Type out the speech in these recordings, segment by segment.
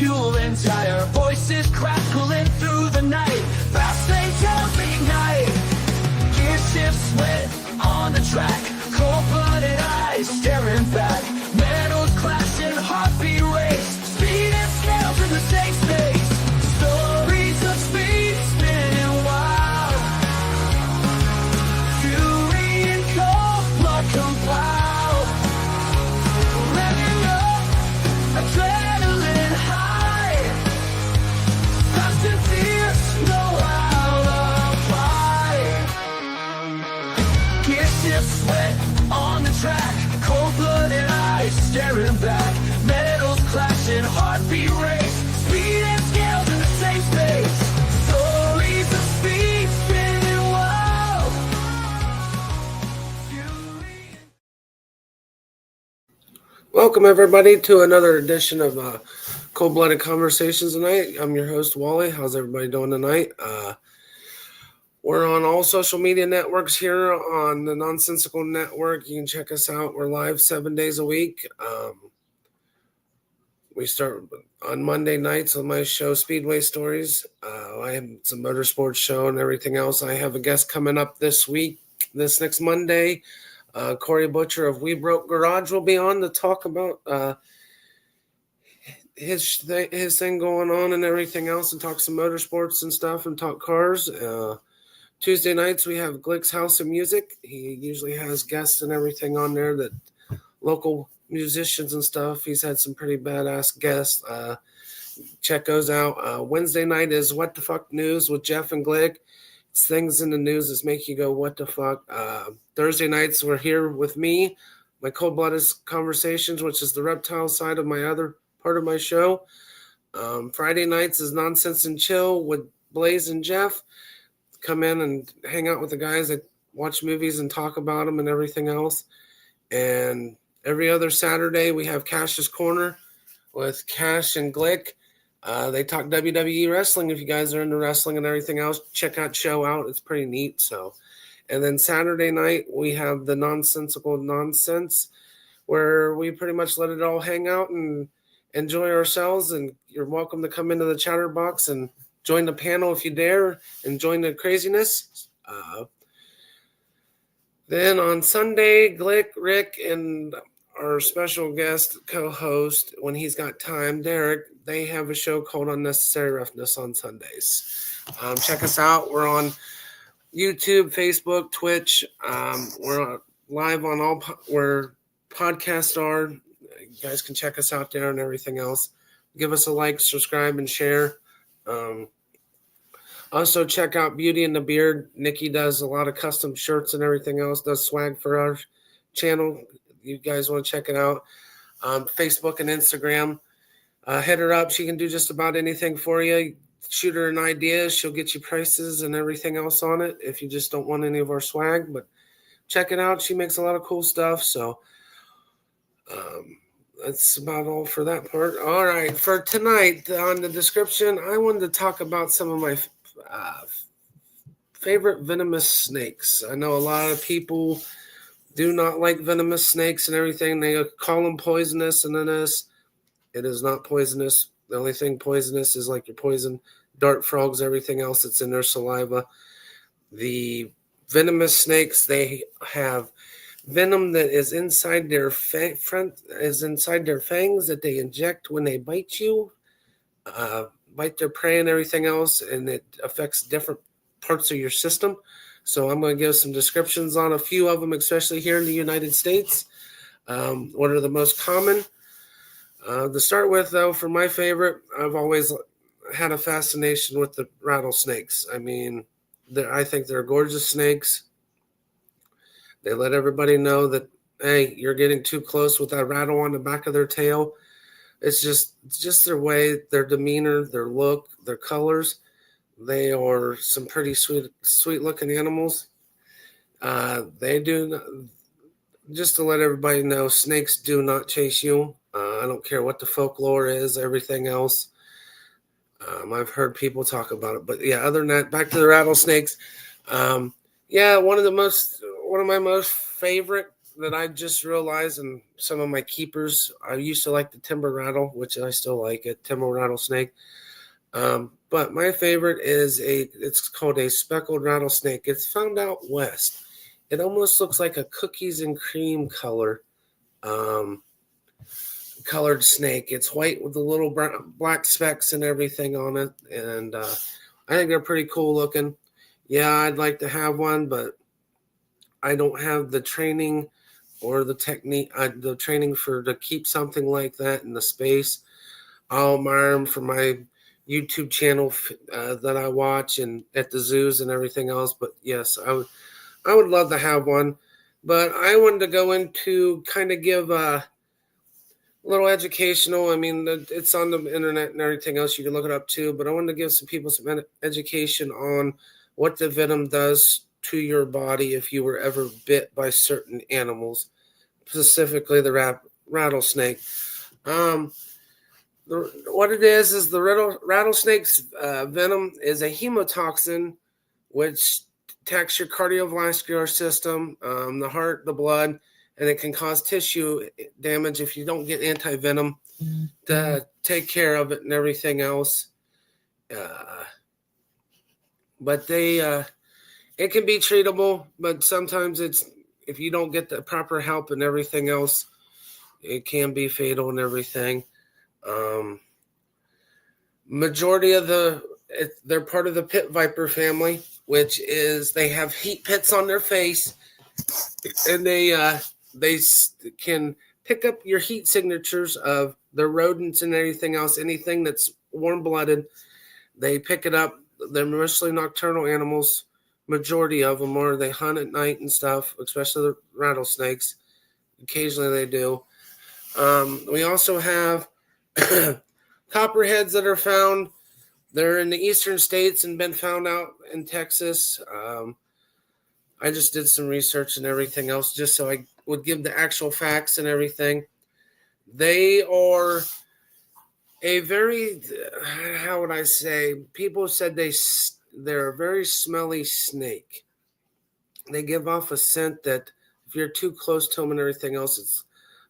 fueling tire, voices crackling through the night. Fast lane tells me ignite. Gear shift split on the track. Cold-blooded eyes staring back. Metals clashing, heartbeat race. Speed and scales in the same space. Stories of speed spinning wild. Fury and cold blood compiled. Revving up, adrenaline high. Fast and fierce, no alibi. Gear shift sweat on the track. Cold-blooded eyes staring back. Metals clashing, heartbeat race. Speed and scales in the same space. Stories of speed spinning wild. Fury. Welcome, everybody, to another edition of Cold-Blooded Conversations tonight. I'm your host, Wally. How's everybody doing tonight? We're on all social media networks here on the Nonsensical Network. You can check us out. We're live 7 days a week. We start on Monday nights on my show, Speedway Stories. I have some motorsports show and everything else. I have a guest coming up this next Monday. Corey Butcher of We Broke Garage will be on to talk about his thing going on and everything else, and talk some motorsports and stuff and talk cars. Tuesday nights we have Glick's House of Music. He usually has guests and everything on there, that local musicians and stuff. He's had some pretty badass guests. Check those out. Wednesday night is What the Fuck News with Jeff and Glick. It's things in the news that make you go, what the fuck? Thursday nights we're here with me, my Cold-Blooded Conversations, which is the reptile side of my other part of my show. Friday nights is Nonsense and Chill with Blaze and Jeff. Come in and hang out with the guys that watch movies and talk about them and everything else. And every other Saturday we have Cash's Corner with Cash and Glick. They talk WWE wrestling. If you guys are into wrestling and everything else, check that show out. It's pretty neat. And then Saturday night we have the Nonsensical Nonsense, where we pretty much let it all hang out and enjoy ourselves. And you're welcome to come into the chatter box and join the panel if you dare, and join the craziness. Then on Sunday, Glick, Rick, and our special guest co-host, when he's got time, Derek, they have a show called Unnecessary Roughness on Sundays. Check us out. We're on YouTube, Facebook, Twitch. We're live on all where podcasts are. You guys can check us out there and everything else. Give us a like, subscribe, and share. Also, check out Beauty and the Beard. Nikki does a lot of custom shirts and everything else, does swag for our channel. You guys want to check it out. Facebook and Instagram. Hit her up. She can do just about anything for you. Shoot her an idea. She'll get you prices and everything else on it if you just don't want any of our swag. But check it out. She makes a lot of cool stuff. So that's about all for that part. All right. For tonight, on the description, I wanted to talk about some of my favorite venomous snakes. I know a lot of people do not like venomous snakes and everything. They call them poisonous and then this. It is not poisonous. The only thing poisonous is like your poison dart frogs, everything else that's in their saliva. The venomous snakes, they have venom that is inside their fangs that they inject when they bite you, bite their prey and everything else, and it affects different parts of your system. So I'm going to give some descriptions on a few of them, especially here in the United States. What are the most common? To start with, though, for my favorite, I've always had a fascination with the rattlesnakes. I mean, I think they're gorgeous snakes. They let everybody know that, hey, you're getting too close with that rattle on the back of their tail. It's just their way, their demeanor, their look, their colors. They are some pretty sweet-looking animals. They do, just to let everybody know, snakes do not chase you. I don't care what the folklore is, everything else. I've heard people talk about it. But, yeah, other than that, back to the rattlesnakes. One of my most favorite that I just realized, and some of my keepers, I used to like the timber rattle, which I still like it, timber rattlesnake. But my favorite is it's called a speckled rattlesnake. It's found out west. It almost looks like a cookies and cream color, um, colored snake. It's white with the little black specks and everything on it, and I think they're pretty cool looking. Yeah, I'd like to have one, but I don't have the training or the technique, the training for to keep something like that in the space. I'll admire them for my YouTube channel that I watch and at the zoos and everything else. But yes, I would love to have one. But I wanted to go into kind of give a little educational. I mean, it's on the internet and everything else. You can look it up too. But I wanted to give some people some education on what the venom does to your body if you were ever bit by certain animals, specifically the rattlesnake. Um, what it is the rattlesnake's venom is a hemotoxin which attacks your cardiovascular system, the heart, the blood, and it can cause tissue damage if you don't get anti-venom to take care of it and everything else. But it can be treatable, but sometimes if you don't get the proper help and everything else, it can be fatal and everything. Majority of they're part of the pit viper family, which is they have heat pits on their face, and they can pick up your heat signatures of the rodents and anything else, anything that's warm blooded. They pick it up. They're mostly nocturnal animals. Majority of them are. They hunt at night and stuff, especially the rattlesnakes. Occasionally they do. We also have copperheads that are found. They're in the eastern states and been found out in Texas. I just did some research and everything else just so I would give the actual facts and everything. They are a very, how would I say, people said they're a very smelly snake. They give off a scent that if you're too close to them and everything else, it's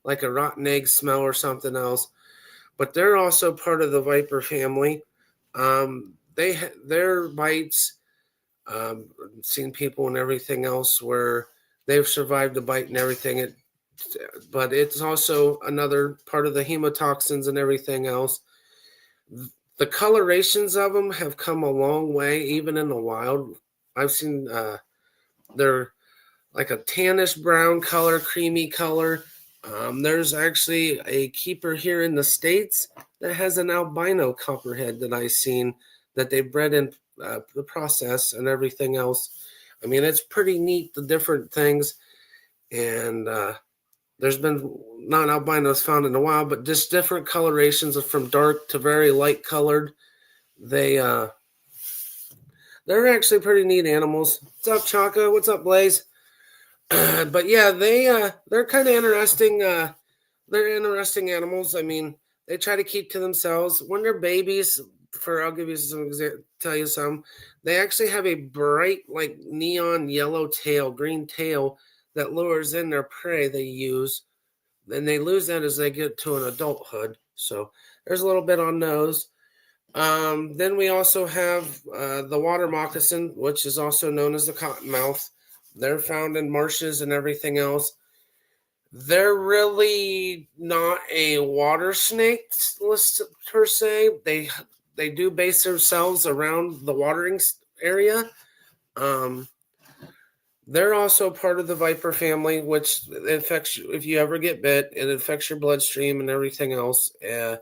like a rotten egg smell or something else. But they're also part of the viper family. Their bites, seen people and everything else where they've survived the bite and everything. But it's also another part of the hemotoxins and everything else. The colorations of them have come a long way, even in the wild. I've seen they're like a tannish brown color, creamy color. There's actually a keeper here in the States that has an albino copperhead that I've seen that they bred in the process and everything else. I mean, it's pretty neat, the different things. And there's been not albinos found in a while, but just different colorations from dark to very light colored. They're actually pretty neat animals. What's up, Chaka? What's up, Blaze? But yeah, they're kind of interesting. They're interesting animals. I mean, they try to keep to themselves when they're babies. I'll give you some tell you some. They actually have a bright, like neon yellow tail, green tail that lures in their prey. They use, and they lose that as they get to an adulthood. So there's a little bit on those. Then we also have the water moccasin, which is also known as the cottonmouth. They're found in marshes and everything else. They're really not a water snake per se. They do base themselves around the watering area. They're also part of the viper family, which affects you if you ever get bit. It affects your bloodstream and everything else. I've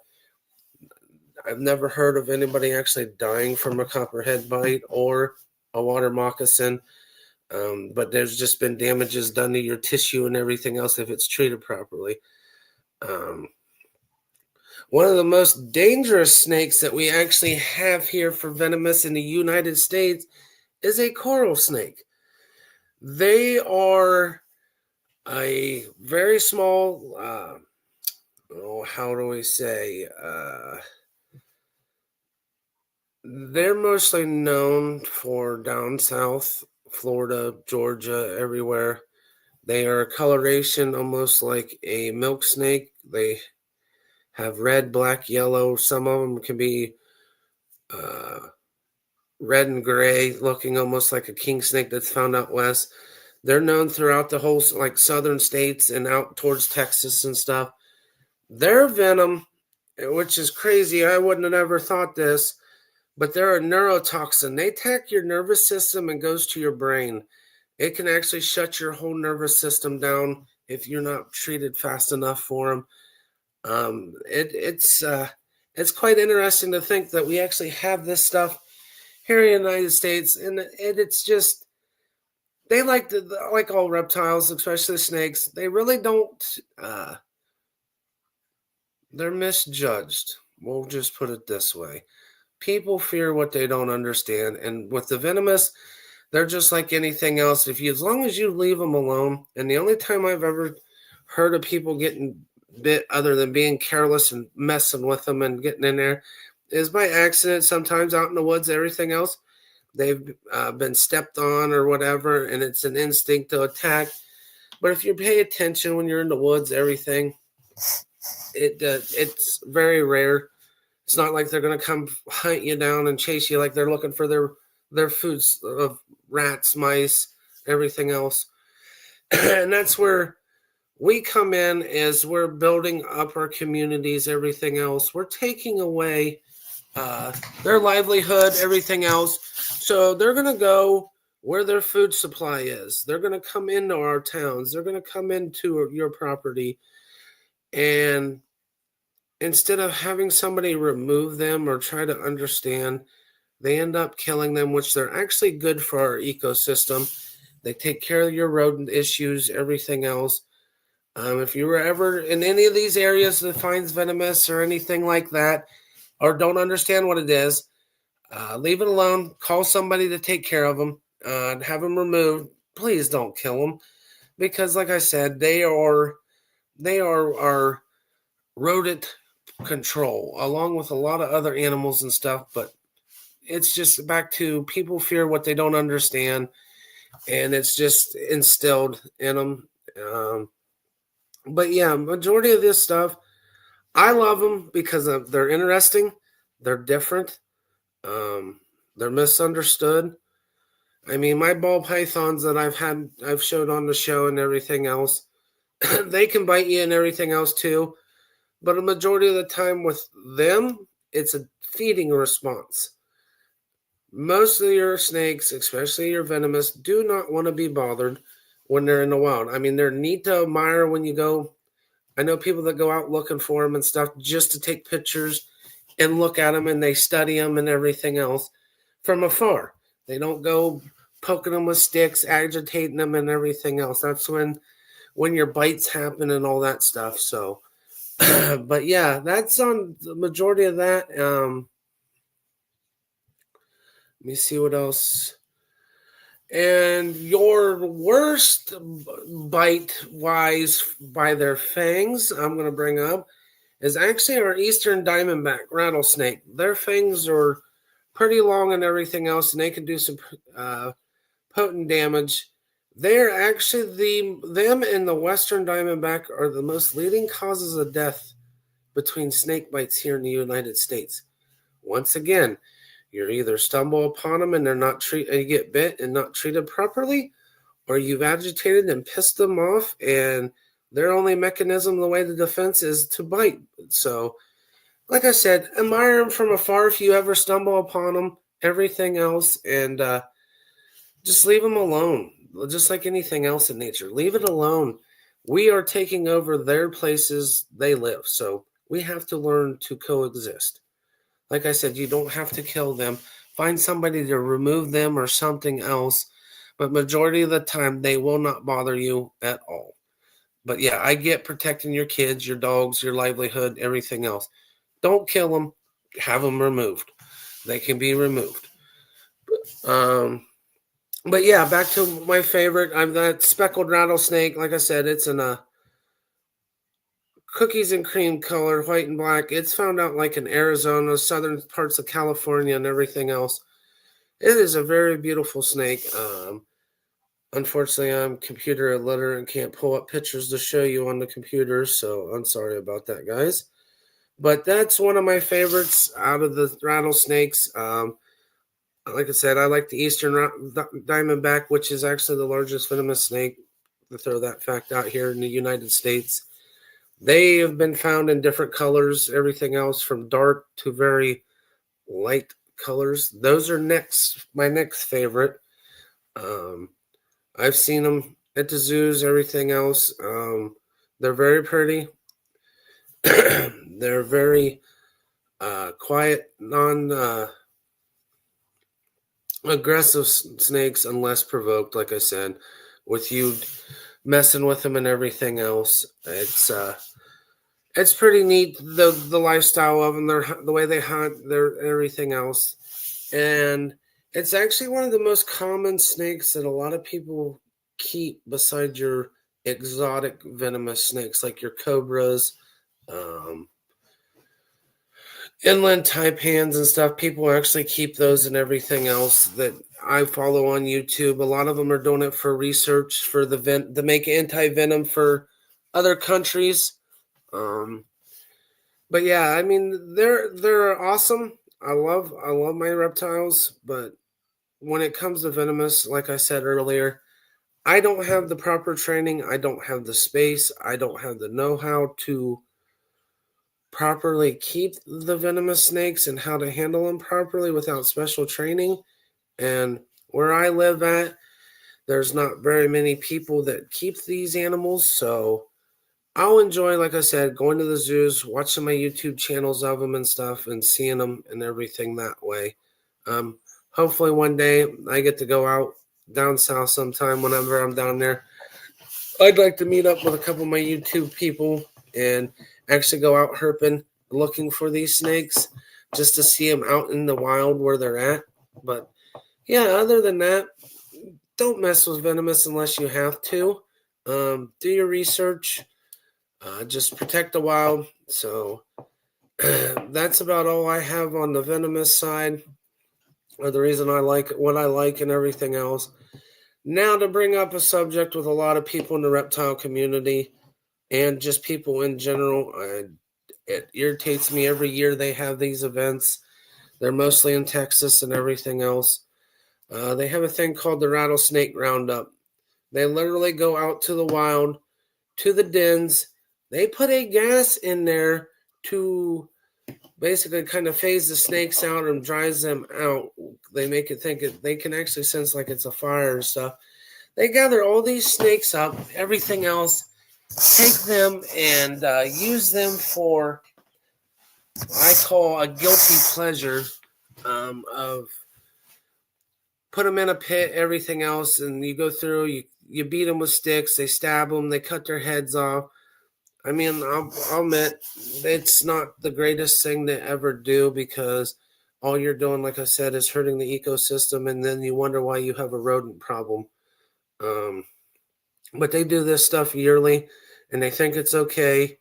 never heard of anybody actually dying from a copperhead bite or a water moccasin. But there's just been damages done to your tissue and everything else if it's treated properly. One of the most dangerous snakes that we actually have here for venomous in the United States is a coral snake. They are a very small, how do we say? They're mostly known for down south, Florida, Georgia, everywhere. They are a coloration almost like a milk snake. They have red, black, yellow. Some of them can be uh, red and gray, looking almost like a king snake that's found out west. They're known throughout the whole like southern states and out towards Texas and stuff. Their venom, which is crazy, I wouldn't have ever thought this, but they're a neurotoxin. They attack your nervous system and goes to your brain. It can actually shut your whole nervous system down if you're not treated fast enough for them. It's quite interesting to think that we actually have this stuff here in the United States, and it's just they like all reptiles, especially snakes. They really don't. They're misjudged. We'll just put it this way. People fear what they don't understand, and with the venomous, they're just like anything else. As long as you leave them alone, and the only time I've ever heard of people getting bit, other than being careless and messing with them and getting in there, is by accident. Sometimes out in the woods, everything else they've been stepped on or whatever, and it's an instinct to attack. But if you pay attention when you're in the woods, everything it's very rare. It's not like they're going to come hunt you down and chase you like they're looking for their foods of rats, mice, everything else. And that's where we come in as we're building up our communities, everything else. We're taking away their livelihood, everything else. So they're going to go where their food supply is. They're going to come into our towns. They're going to come into your property. And instead of having somebody remove them or try to understand, they end up killing them, which they're actually good for our ecosystem. They take care of your rodent issues, everything else. If you were ever in any of these areas that finds venomous or anything like that, or don't understand what it is, leave it alone. Call somebody to take care of them. Have them removed. Please don't kill them, because, like I said, they are our rodent control, along with a lot of other animals and stuff. But it's just back to people fear what they don't understand, and it's just instilled in them. But yeah, majority of this stuff, I love them because they're interesting, they're different, they're misunderstood. I mean, my ball pythons that I've showed on the show and everything else, they can bite you and everything else too. But a majority of the time with them, it's a feeding response. Most of your snakes, especially your venomous, do not want to be bothered when they're in the wild. I mean, they're neat to admire when you go. I know people that go out looking for them and stuff just to take pictures and look at them, and they study them and everything else from afar. They don't go poking them with sticks, agitating them and everything else. That's when your bites happen and all that stuff. So, but yeah, that's on the majority of that. Let me see what else. And your worst bite wise by their fangs, I'm going to bring up, is actually our eastern diamondback rattlesnake. Their fangs are pretty long and everything else, and they can do some potent damage. They're actually them and the western diamondback are the most leading causes of death between snake bites here in the United States. Once again, you either stumble upon them and you get bit and not treated properly, or you've agitated and pissed them off, and their only mechanism, the way to defense, is to bite. So, like I said, admire them from afar if you ever stumble upon them, everything else, and just leave them alone. Just like anything else in nature, leave it alone. We are taking over their places they live, so we have to learn to coexist. Like I said, you don't have to kill them. Find somebody to remove them or something else. But majority of the time, they will not bother you at all. But yeah, I get protecting your kids, your dogs, your livelihood, everything else. Don't kill them. Have them removed. They can be removed. But yeah, back to my favorite. I'm that speckled rattlesnake. Like I said, it's in a cookies and cream color, white and black. It's found out like in Arizona, southern parts of California, and everything else. It is a very beautiful snake. Unfortunately, I'm computer illiterate and can't pull up pictures to show you on the computer, so I'm sorry about that, guys. But that's one of my favorites out of the rattlesnakes. Like I said, I like the eastern diamondback, which is actually the largest venomous snake. To throw that fact out here in the United States, they have been found in different colors. Everything else from dark to very light colors. Those are my next favorite. Um, I've seen them at the zoos. Everything else, they're very pretty. They're very quiet, non aggressive snakes unless provoked. Like I said, with you messing with them and everything else, it's pretty neat, the lifestyle of them, the way they hunt, their everything else, and it's actually one of the most common snakes that a lot of people keep beside your exotic venomous snakes like your cobras, um, inland taipans and stuff. People actually keep those and everything else that I follow on YouTube. A lot of them are doing it for research for to make anti venom for other countries. Um, but yeah, I mean they're awesome. I love my reptiles, but when it comes to venomous, like I said earlier, I don't have the proper training. I don't have the space. I don't have the know-how to properly keep the venomous snakes and how to handle them properly without special training. And where I live at, there's not very many people that keep these animals, so I'll enjoy, like I said, going to the zoos, watching my YouTube channels of them and stuff, and seeing them and everything that way. Um, Hopefully, one day I get to go out down south sometime whenever I'm down there. I'd like to meet up with a couple of my YouTube people and actually go out herping looking for these snakes just to see them out in the wild where they're at. But yeah, other than that, don't mess with venomous unless you have to. Do your research. Just protect the wild. So that's about all I have on the venomous side, or the reason I like what I like and everything else. Now, to bring up a subject with a lot of people in the reptile community and just people in general, it irritates me every year they have these events. They're mostly in Texas and everything else. They have a thing called the Rattlesnake Roundup. They literally go out to the wild, to the dens. They put a gas in there to basically kind of phase the snakes out and dries them out. They make it think they can actually sense like it's a fire and stuff. They gather all these snakes up, everything else, take them and use them for I call a guilty pleasure of put them in a pit, everything else, and you go through, you beat them with sticks, they stab them, they cut their heads off. I mean, I'll admit it's not the greatest thing to ever do because all you're doing, like I said, is hurting the ecosystem, and then you wonder why you have a rodent problem. Um, but they do this stuff yearly, and they think it's okay.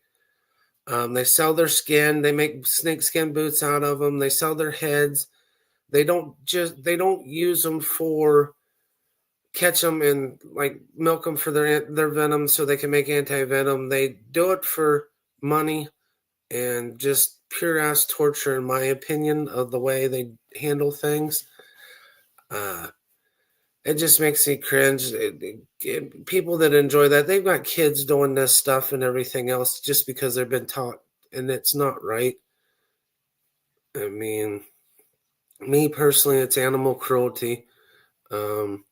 They sell their skin. They make snake skin boots out of them. They sell their heads. They don't use them for catch them and like milk them for their venom so they can make anti venom. They do it for money and just pure ass torture, in my opinion, of the way they handle things. Uh, it just makes me cringe. People that enjoy that, they've got kids doing this stuff and everything else just because they've been taught, and it's not right. I mean, me personally, it's animal cruelty. Um,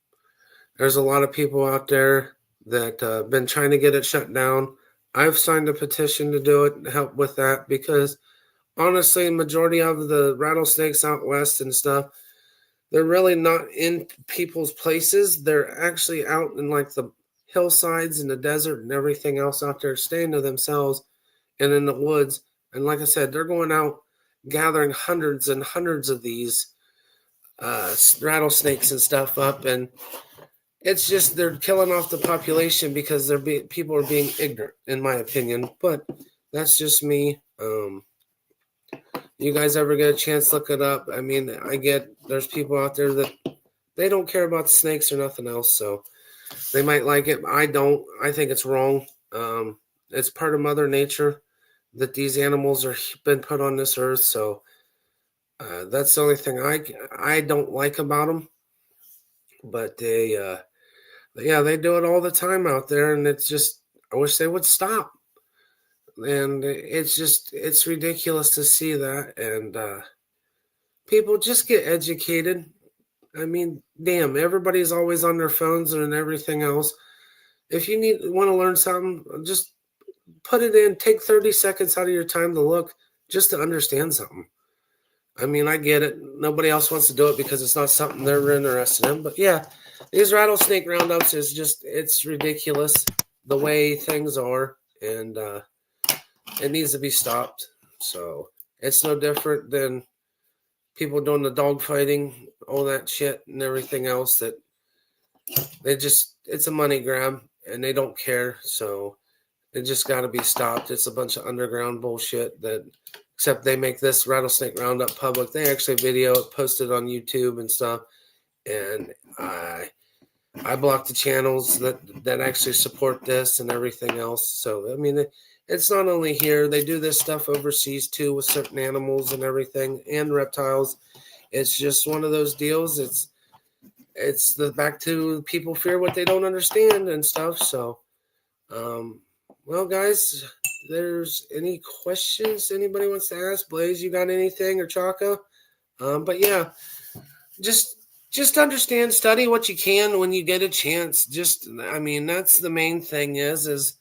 there's a lot of people out there that been trying to get it shut down. I've signed a petition to do it and help with that because honestly, majority of the rattlesnakes out west and stuff, they're really not in people's places. They're actually out in like the hillsides and the desert and everything else out there, staying to themselves and in the woods. And like I said, they're going out gathering hundreds and hundreds of these rattlesnakes and stuff up, and it's just they're killing off the population because people are being ignorant, in my opinion. But that's just me. You guys ever get a chance, look it up. I mean, there's people out there that they don't care about the snakes or nothing else. So They might like it. I don't. I think it's wrong. It's part of Mother Nature that these animals are been put on this earth. So that's the only thing I don't like about them. But they do it all the time out there, and it's just I wish they would stop. And it's ridiculous to see that. And people just get educated. I mean, damn, everybody's always on their phones and everything else. If you want to learn something, just put it in. Take 30 seconds out of your time to look just to understand something. I mean, I get it. Nobody else wants to do it because it's not something they're interested in. But yeah, these rattlesnake roundups it's ridiculous the way things are. And it needs to be stopped. So it's no different than people doing the dog fighting, all that shit and everything else that it's a money grab and they don't care. So it just got to be stopped. It's a bunch of underground bullshit except they make this rattlesnake roundup public. They actually video it, post it on YouTube and stuff. And I block the channels that actually support this and everything else. So, I mean, it's not only here. They do this stuff overseas too with certain animals and everything and reptiles. It's just one of those deals. It's back to people fear what they don't understand and stuff. So, well, guys, there's any questions anybody wants to ask? Blaze, you got anything, or Chaka? But yeah, just understand, study what you can when you get a chance. I mean, that's the main thing is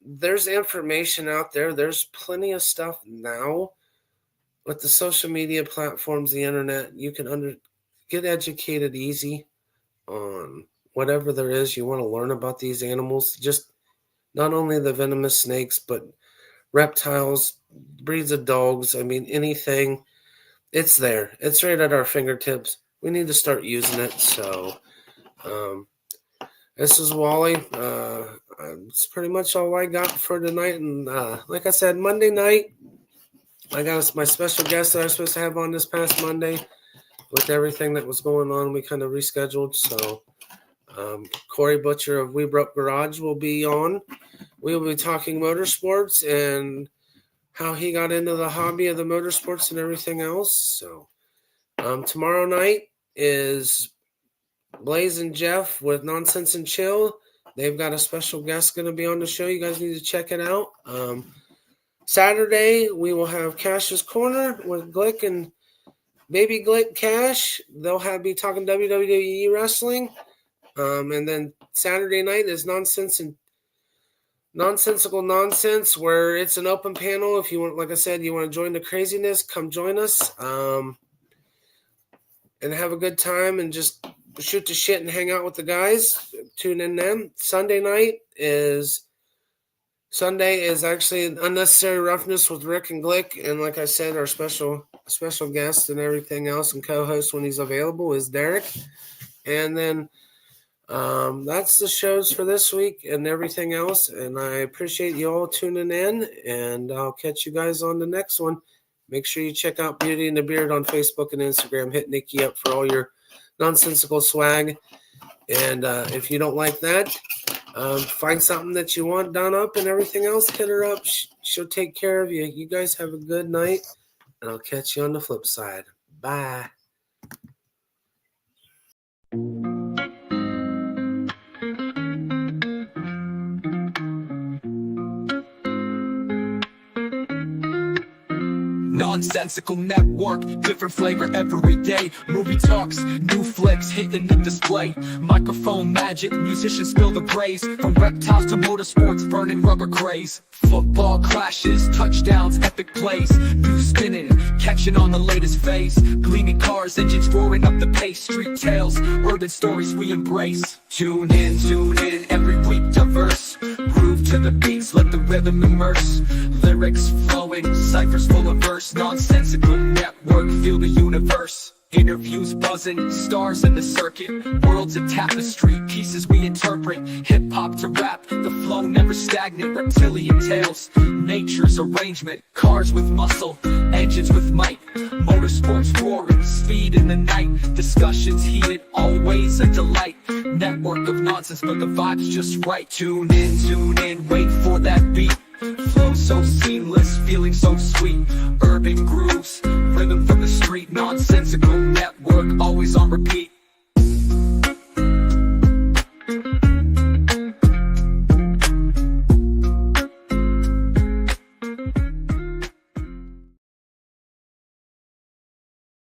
there's information out there. There's plenty of stuff now with the social media platforms, the internet. You can get educated easy on whatever there is you want to learn about these animals. Just not only the venomous snakes, but reptiles, breeds of dogs. I mean, anything. It's there. It's right at our fingertips. We need to start using it. So, this is Wally. It's pretty much all I got for tonight. And like I said, Monday night, I got my special guest that I was supposed to have on this past Monday. With everything that was going on, we kind of rescheduled. So, Corey Butcher of We Broke Garage will be on. We will be talking motorsports and how he got into the hobby of the motorsports and everything else. So, tomorrow night is Blaze and Jeff with Nonsense and Chill. They've got a special guest going to be on the show. You guys need to check it out. Saturday, we will have Cash's Corner with Glick and Baby Glick Cash. They'll be talking WWE wrestling. And then Saturday night is Nonsensical Nonsense, where it's an open panel. If you want, like I said, you want to join the craziness, come join us. And have a good time and just shoot the shit and hang out with the guys. Tune in then. Sunday is actually Unnecessary Roughness with Rick and Glick. And like I said, our special guest and everything else and co-host when he's available is Derek. And then that's the shows for this week and everything else. And I appreciate you all tuning in. And I'll catch you guys on the next one. Make sure you check out Beauty and the Beard on Facebook and Instagram. Hit Nikki up for all your nonsensical swag. And if you don't like that, find something that you want done up and everything else. Hit her up. She'll take care of you. You guys have a good night. And I'll catch you on the flip side. Bye. Nonsensical network, different flavor every day. Movie talks, new flicks hitting the display. Microphone magic, musicians spill the praise. From reptiles to motorsports, burning rubber craze. Football crashes, touchdowns, epic plays. News spinning, catching on the latest phase. Gleaming cars, engines roaring up the pace. Street tales, urban stories we embrace. Tune in, every week diverse. Groove to the beats, let the rhythm immerse. Lyrics flowing, ciphers full of verse. Nonsensical network, feel the universe. Interviews buzzing, stars in the circuit. Worlds a tapestry, pieces we interpret. Hip-hop to rap, the flow never stagnant. Reptilian tales, nature's arrangement. Cars with muscle, engines with might. Motorsports roaring, speed in the night. Discussions heated, always a delight. network of nonsense, but the vibe's just right. Tune in, wait for that beat. Flow so seamless, feeling so sweet. Urban grooves, rhythm from the street. Nonsensical network, always on repeat.